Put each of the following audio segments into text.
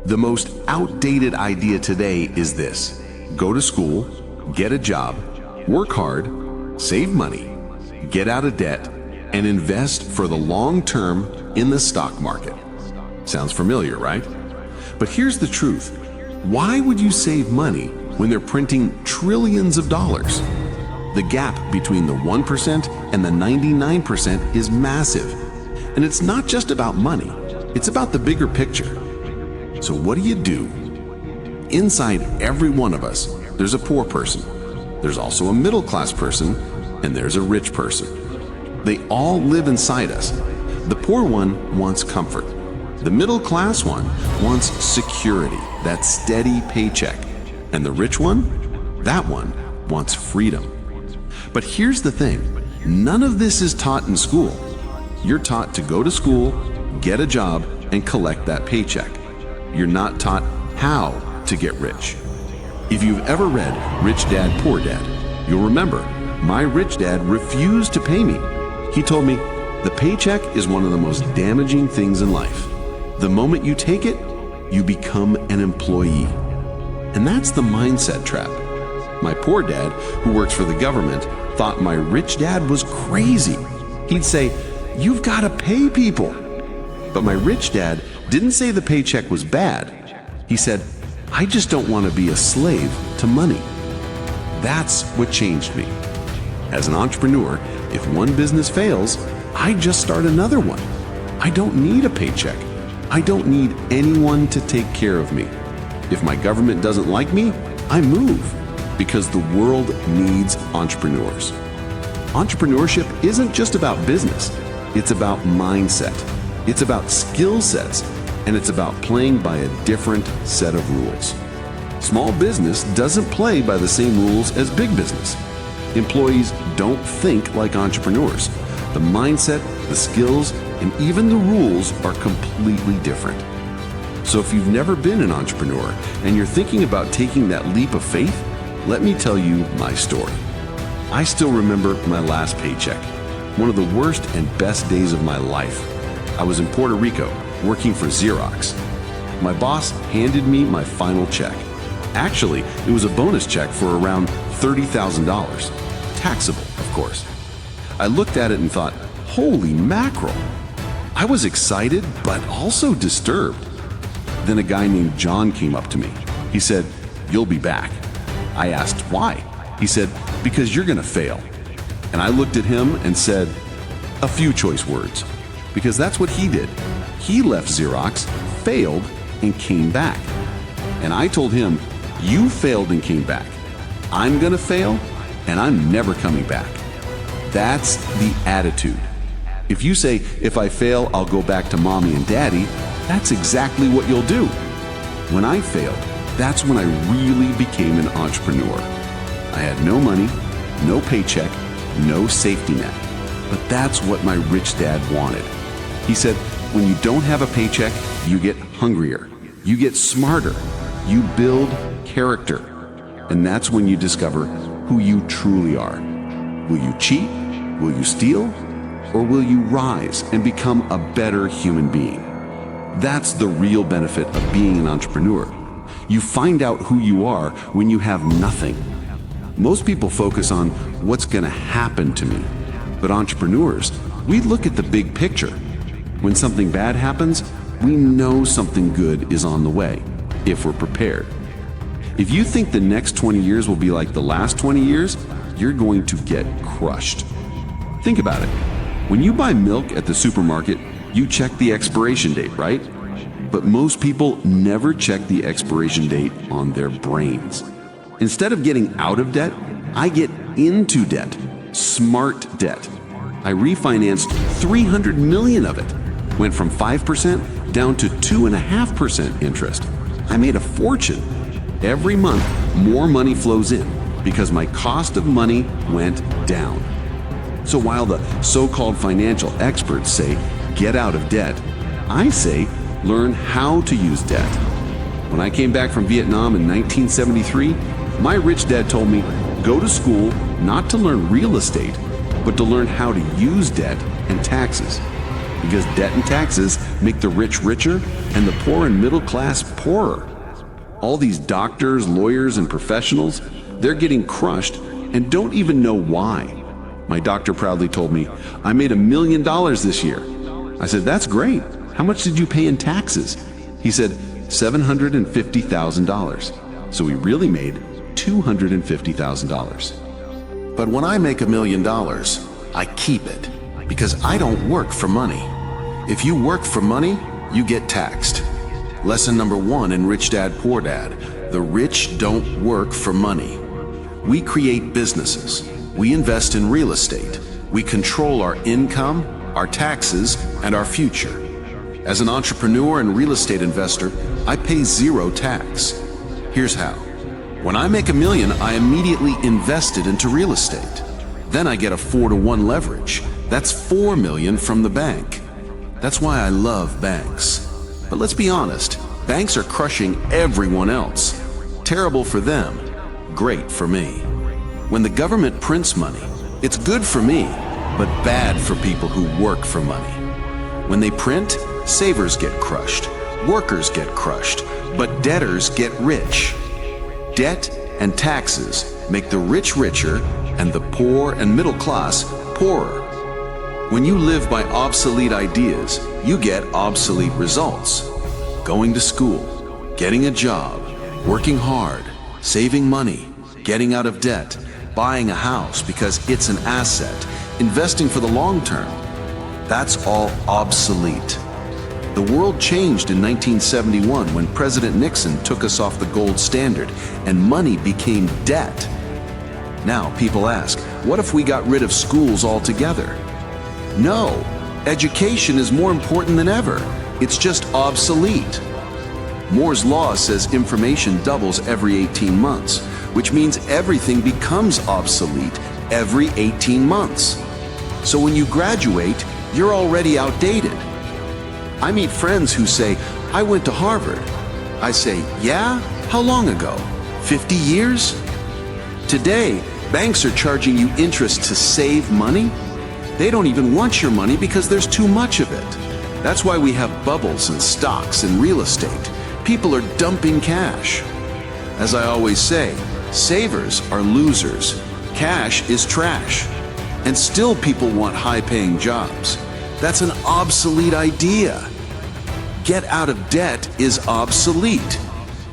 The most outdated idea today is this: go to school, get a job, work hard, save money, get out of debt, and invest for the long term in the stock market. Sounds familiar, right? But here's the truth. Why would you save money when they're printing trillions of dollars? The gap between the 1% and the 99% is massive. And it's not just about money, it's about the bigger picture. So what do? Inside every one of us, there's a poor person. There's also a middle-class person, and there's a rich person. They all live inside us. The poor one wants comfort. The middle-class one wants security, that steady paycheck. And the rich one? That one wants freedom. But here's the thing. None of this is taught in school. You're taught to go to school, get a job, and collect that paycheck. You're not taught how to get rich. If you've ever read Rich Dad, Poor Dad, you'll remember my rich dad refused to pay me. He told me, the paycheck is one of the most damaging things in life. The moment you take it, you become an employee. And that's the mindset trap. My poor dad, who works for the government, thought my rich dad was crazy. He'd say, you've got to pay people. But my rich dad didn't say the paycheck was bad. He said, I just don't want to be a slave to money. That's what changed me. As an entrepreneur, if one business fails, I just start another one. I don't need a paycheck. I don't need anyone to take care of me. If my government doesn't like me, I move, because the world needs entrepreneurs. Entrepreneurship isn't just about business. It's about mindset. It's about skill sets, and it's about playing by a different set of rules. Small business doesn't play by the same rules as big business. Employees don't think like entrepreneurs. The mindset, the skills, and even the rules are completely different. So if you've never been an entrepreneur and you're thinking about taking that leap of faith, let me tell you my story. I still remember my last paycheck, one of the worst and best days of my life. I was in Puerto Rico working for Xerox. My boss handed me my final check. Actually, it was a bonus check for around $30,000. Taxable, of course. I looked at it and thought, holy mackerel. I was excited, but also disturbed. Then a guy named John came up to me. He said, you'll be back. I asked why. He said, because you're gonna fail. And I looked at him and said, a few choice words. Because that's what he did. He left Xerox, failed, and came back. And I told him, you failed and came back. I'm gonna fail, and I'm never coming back. That's the attitude. If you say, if I fail, I'll go back to mommy and daddy, that's exactly what you'll do. When I failed, that's when I really became an entrepreneur. I had no money, no paycheck, no safety net. But that's what my rich dad wanted. He said, when you don't have a paycheck, you get hungrier, you get smarter, you build character. And that's when you discover who you truly are. Will you cheat? Will you steal? Or will you rise and become a better human being? That's the real benefit of being an entrepreneur. You find out who you are when you have nothing. Most people focus on what's going to happen to me. But entrepreneurs, we look at the big picture. When something bad happens, we know something good is on the way, if we're prepared. If you think the next 20 years will be like the last 20 years, you're going to get crushed. Think about it. When you buy milk at the supermarket, you check the expiration date, right? But most people never check the expiration date on their brains. Instead of getting out of debt, I get into debt, smart debt. I refinanced 300 million of it, went from 5% down to 2.5% interest. I made a fortune. Every month, more money flows in because my cost of money went down. So while the so-called financial experts say, get out of debt, I say, learn how to use debt. When I came back from Vietnam in 1973, my rich dad told me, go to school not to learn real estate, but to learn how to use debt and taxes. Because debt and taxes make the rich richer and the poor and middle class poorer. All these doctors, lawyers, and professionals, they're getting crushed and don't even know why. My doctor proudly told me, "I made $1 million this year." I said, "That's great. How much did you pay in taxes?" He said, $750,000. So he really made $250,000. But when I make $1 million, I keep it because I don't work for money. If you work for money, you get taxed. Lesson number 1 in Rich Dad, Poor Dad: the rich don't work for money. We create businesses. We invest in real estate. We control our income, our taxes, and our future. As an entrepreneur and real estate investor, I pay 0 tax. Here's how. When I make $1 million, I immediately invest it into real estate. Then I get a 4-to-1 leverage. That's $4 million from the bank. That's why I love banks. But let's be honest, banks are crushing everyone else. Terrible for them, great for me. When the government prints money, it's good for me, but bad for people who work for money. When they print, savers get crushed, workers get crushed, but debtors get rich. Debt and taxes make the rich richer and the poor and middle class poorer. When you live by obsolete ideas, you get obsolete results. Going to school, getting a job, working hard, saving money, getting out of debt, buying a house because it's an asset, investing for the long term. That's all obsolete. The world changed in 1971 when President Nixon took us off the gold standard and money became debt. Now people ask, what if we got rid of schools altogether? No, education is more important than ever. It's just obsolete. Moore's law says information doubles every 18 months, which means everything becomes obsolete every 18 months. So when you graduate, you're already outdated. I meet friends who say, "I went to Harvard." I say, "Yeah? How long ago? 50 years?" Today, banks are charging you interest to save money. They don't even want your money because there's too much of it. That's why we have bubbles in stocks and real estate. People are dumping cash. As I always say, savers are losers. Cash is trash. And still people want high-paying jobs. That's an obsolete idea. Get out of debt is obsolete.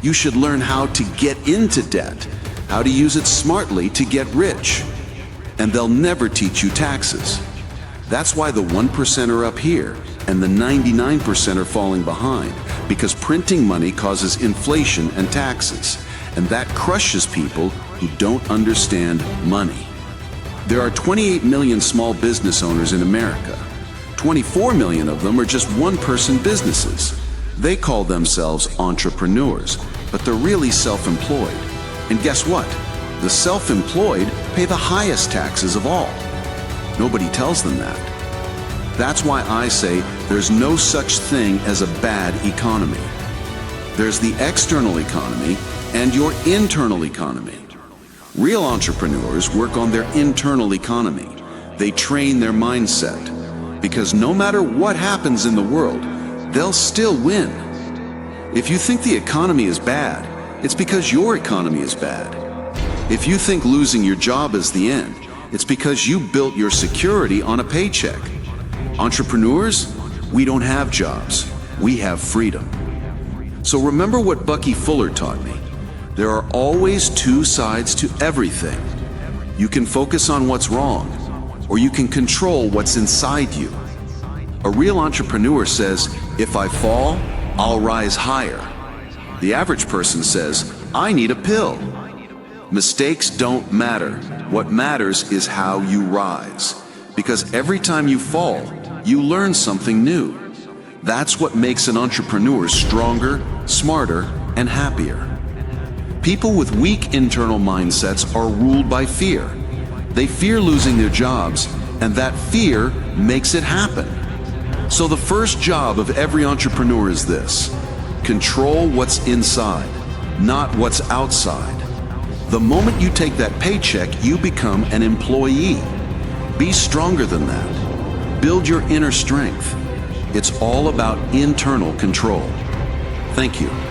You should learn how to get into debt, how to use it smartly to get rich. And they'll never teach you taxes. That's why the 1% are up here and the 99% are falling behind, because printing money causes inflation and taxes, and that crushes people who don't understand money. There are 28 million small business owners in America. 24 million of them are just one-person businesses. They call themselves entrepreneurs, but they're really self-employed. And guess what? The self-employed pay the highest taxes of all. Nobody tells them that. That's why I say there's no such thing as a bad economy. There's the external economy and your internal economy. Real entrepreneurs work on their internal economy. They train their mindset, because no matter what happens in the world, they'll still win. If you think the economy is bad, it's because your economy is bad. If you think losing your job is the end, it's because you built your security on a paycheck. Entrepreneurs, we don't have jobs. We have freedom. So remember what Bucky Fuller taught me. There are always two sides to everything. You can focus on what's wrong, or you can control what's inside you. A real entrepreneur says, "If I fall, I'll rise higher." The average person says, "I need a pill." Mistakes don't matter. What matters is how you rise. Because every time you fall, you learn something new. That's what makes an entrepreneur stronger, smarter, and happier. People with weak internal mindsets are ruled by fear. They fear losing their jobs, and that fear makes it happen. So the first job of every entrepreneur is this: control what's inside, not what's outside. The moment you take that paycheck, you become an employee. Be stronger than that. Build your inner strength. It's all about internal control. Thank you.